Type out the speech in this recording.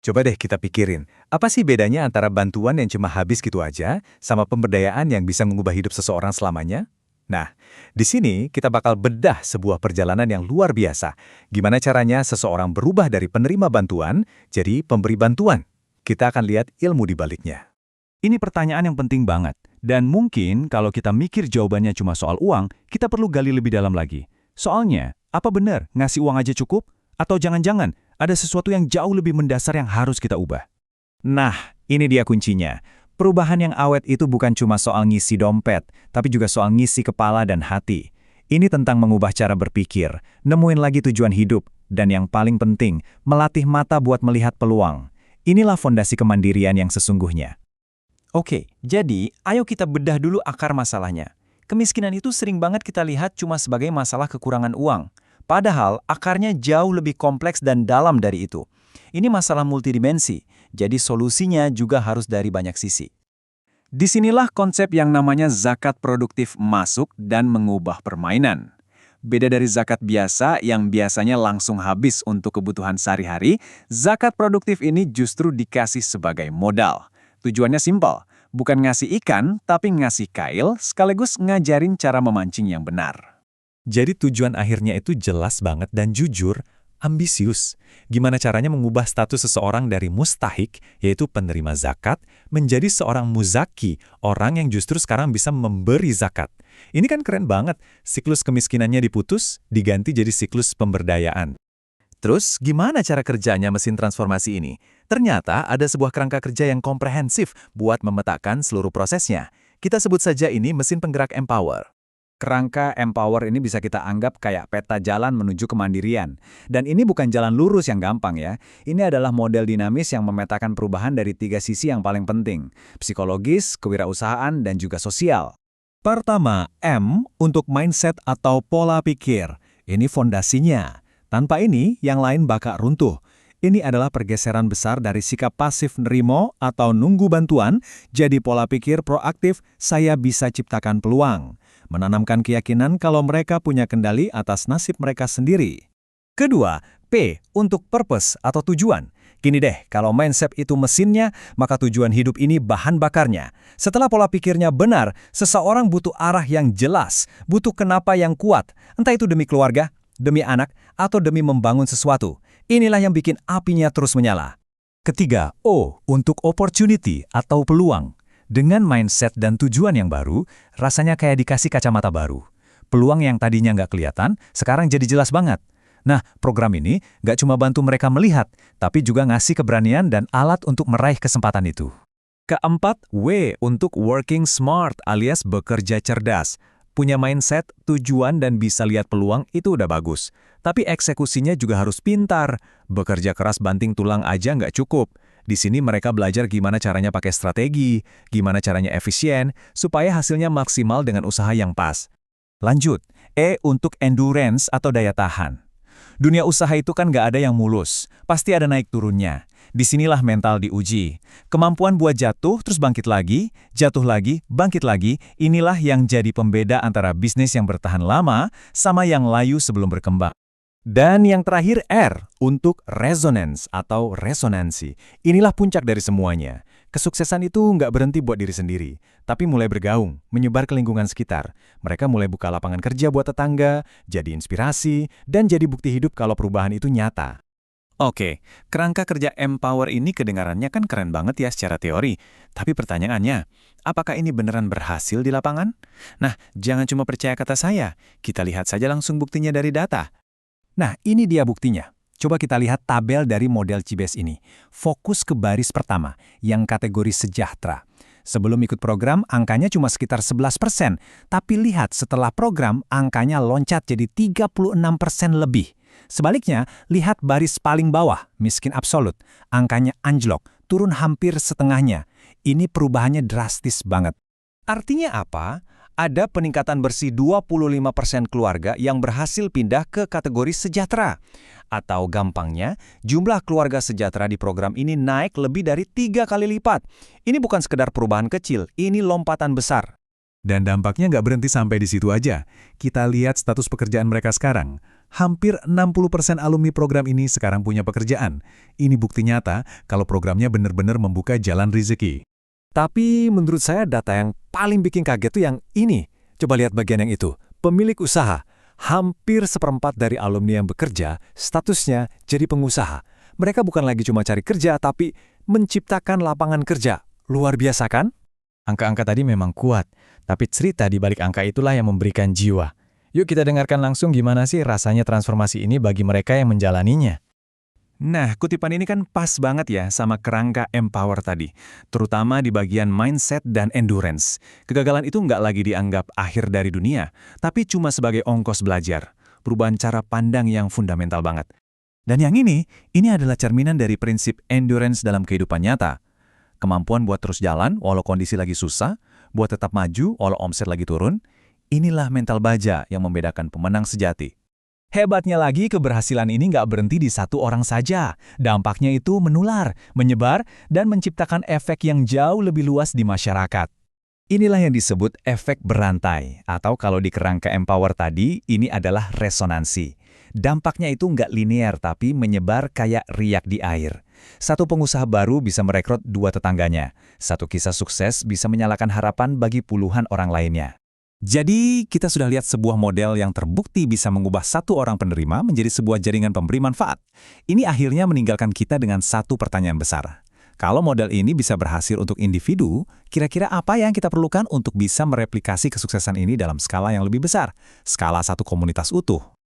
Coba deh kita pikirin, apa sih bedanya antara bantuan yang cuma habis gitu aja sama pemberdayaan yang bisa mengubah hidup seseorang selamanya? Nah, di sini kita bakal bedah sebuah perjalanan yang luar biasa. Gimana caranya seseorang berubah dari penerima bantuan jadi pemberi bantuan? Kita akan lihat ilmu di baliknya. Ini pertanyaan yang penting banget. Dan mungkin kalau kita mikir jawabannya cuma soal uang, kita perlu gali lebih dalam lagi. Soalnya, apa benar ngasih uang aja cukup? Atau jangan-jangan ada sesuatu yang jauh lebih mendasar yang harus kita ubah? Nah, ini dia kuncinya. Perubahan yang awet itu bukan cuma soal ngisi dompet, tapi juga soal ngisi kepala dan hati. Ini tentang mengubah cara berpikir, nemuin lagi tujuan hidup, dan yang paling penting, melatih mata buat melihat peluang. Inilah fondasi kemandirian yang sesungguhnya. Oke, jadi ayo kita bedah dulu akar masalahnya. Kemiskinan itu sering banget kita lihat cuma sebagai masalah kekurangan uang. Padahal akarnya jauh lebih kompleks dan dalam dari itu. Ini masalah multidimensi, jadi solusinya juga harus dari banyak sisi. Disinilah konsep yang namanya zakat produktif masuk dan mengubah permainan. Beda dari zakat biasa yang biasanya langsung habis untuk kebutuhan sehari-hari, zakat produktif ini justru dikasih sebagai modal. Tujuannya simpel, bukan ngasih ikan, tapi ngasih kail sekaligus ngajarin cara memancing yang benar. Jadi tujuan akhirnya itu jelas banget dan jujur, ambisius. Gimana caranya mengubah status seseorang dari mustahik, yaitu penerima zakat, menjadi seorang muzaki, orang yang justru sekarang bisa memberi zakat. Ini kan keren banget, siklus kemiskinannya diputus, diganti jadi siklus pemberdayaan. Terus, gimana cara kerjanya mesin transformasi ini? Ternyata ada sebuah kerangka kerja yang komprehensif buat memetakan seluruh prosesnya. Kita sebut saja ini mesin penggerak Empower. Kerangka Empower ini bisa kita anggap kayak peta jalan menuju kemandirian. Dan ini bukan jalan lurus yang gampang ya. Ini adalah model dinamis yang memetakan perubahan dari 3 sisi yang paling penting. Psikologis, kewirausahaan, dan juga sosial. Pertama, M untuk mindset atau pola pikir. Ini fondasinya. Tanpa ini, yang lain bakal runtuh. Ini adalah pergeseran besar dari sikap pasif nerimo atau nunggu bantuan, jadi pola pikir proaktif, saya bisa ciptakan peluang. Menanamkan keyakinan kalau mereka punya kendali atas nasib mereka sendiri. Kedua, P untuk purpose atau tujuan. Gini deh, kalau mindset itu mesinnya, maka tujuan hidup ini bahan bakarnya. Setelah pola pikirnya benar, seseorang butuh arah yang jelas, butuh kenapa yang kuat, entah itu demi keluarga, demi anak, atau demi membangun sesuatu. Inilah yang bikin apinya terus menyala. Ketiga, O untuk opportunity atau peluang. Dengan mindset dan tujuan yang baru, rasanya kayak dikasih kacamata baru. Peluang yang tadinya nggak kelihatan, sekarang jadi jelas banget. Nah, program ini nggak cuma bantu mereka melihat, tapi juga ngasih keberanian dan alat untuk meraih kesempatan itu. Keempat, W untuk working smart alias bekerja cerdas. Punya mindset, tujuan, dan bisa lihat peluang itu udah bagus. Tapi eksekusinya juga harus pintar. Bekerja keras banting tulang aja nggak cukup. Di sini mereka belajar gimana caranya pakai strategi, gimana caranya efisien, supaya hasilnya maksimal dengan usaha yang pas. Lanjut, E untuk endurance atau daya tahan. Dunia usaha itu kan nggak ada yang mulus, pasti ada naik turunnya. Disinilah mental diuji. Kemampuan buat jatuh terus bangkit lagi, jatuh lagi, bangkit lagi, inilah yang jadi pembeda antara bisnis yang bertahan lama sama yang layu sebelum berkembang. Dan yang terakhir R untuk resonance atau resonansi. Inilah puncak dari semuanya. Kesuksesan itu nggak berhenti buat diri sendiri, tapi mulai bergaung, menyebar ke lingkungan sekitar. Mereka mulai buka lapangan kerja buat tetangga, jadi inspirasi, dan jadi bukti hidup kalau perubahan itu nyata. Oke, kerangka kerja Empower ini kedengarannya kan keren banget ya secara teori. Tapi pertanyaannya, apakah ini beneran berhasil di lapangan? Nah, jangan cuma percaya kata saya. Kita lihat saja langsung buktinya dari data. Nah, ini dia buktinya. Coba kita lihat tabel dari model Cibes ini. Fokus ke baris pertama, yang kategori sejahtera. Sebelum ikut program, angkanya cuma sekitar 11%. Tapi lihat, setelah program, angkanya loncat jadi 36% lebih. Sebaliknya, lihat baris paling bawah, miskin absolut. Angkanya anjlok, turun hampir setengahnya. Ini perubahannya drastis banget. Artinya apa? Ada peningkatan bersih 25% keluarga yang berhasil pindah ke kategori sejahtera. Atau gampangnya, jumlah keluarga sejahtera di program ini naik lebih dari 3 kali lipat. Ini bukan sekedar perubahan kecil, ini lompatan besar. Dan dampaknya nggak berhenti sampai di situ aja. Kita lihat status pekerjaan mereka sekarang. Hampir 60% alumni program ini sekarang punya pekerjaan. Ini bukti nyata kalau programnya benar-benar membuka jalan rezeki. Tapi menurut saya data yang paling bikin kaget tuh yang ini. Coba lihat bagian yang itu. Pemilik usaha. Hampir seperempat dari alumni yang bekerja, statusnya jadi pengusaha. Mereka bukan lagi cuma cari kerja, tapi menciptakan lapangan kerja. Luar biasa kan? Angka-angka tadi memang kuat, tapi cerita di balik angka itulah yang memberikan jiwa. Yuk kita dengarkan langsung gimana sih rasanya transformasi ini bagi mereka yang menjalaninya. Nah, kutipan ini kan pas banget ya sama kerangka Empower tadi, terutama di bagian mindset dan endurance. Kegagalan itu nggak lagi dianggap akhir dari dunia, tapi cuma sebagai ongkos belajar, perubahan cara pandang yang fundamental banget. Dan yang ini adalah cerminan dari prinsip endurance dalam kehidupan nyata. Kemampuan buat terus jalan walau kondisi lagi susah, buat tetap maju walau omset lagi turun, inilah mental baja yang membedakan pemenang sejati. Hebatnya lagi, keberhasilan ini nggak berhenti di satu orang saja. Dampaknya itu menular, menyebar, dan menciptakan efek yang jauh lebih luas di masyarakat. Inilah yang disebut efek berantai, atau kalau di kerangka Empower tadi, ini adalah resonansi. Dampaknya itu nggak linear, tapi menyebar kayak riak di air. Satu pengusaha baru bisa merekrut 2 tetangganya. Satu kisah sukses bisa menyalakan harapan bagi puluhan orang lainnya. Jadi, kita sudah lihat sebuah model yang terbukti bisa mengubah satu orang penerima menjadi sebuah jaringan pemberi manfaat. Ini akhirnya meninggalkan kita dengan satu pertanyaan besar. Kalau model ini bisa berhasil untuk individu, kira-kira apa yang kita perlukan untuk bisa mereplikasi kesuksesan ini dalam skala yang lebih besar? Skala satu komunitas utuh.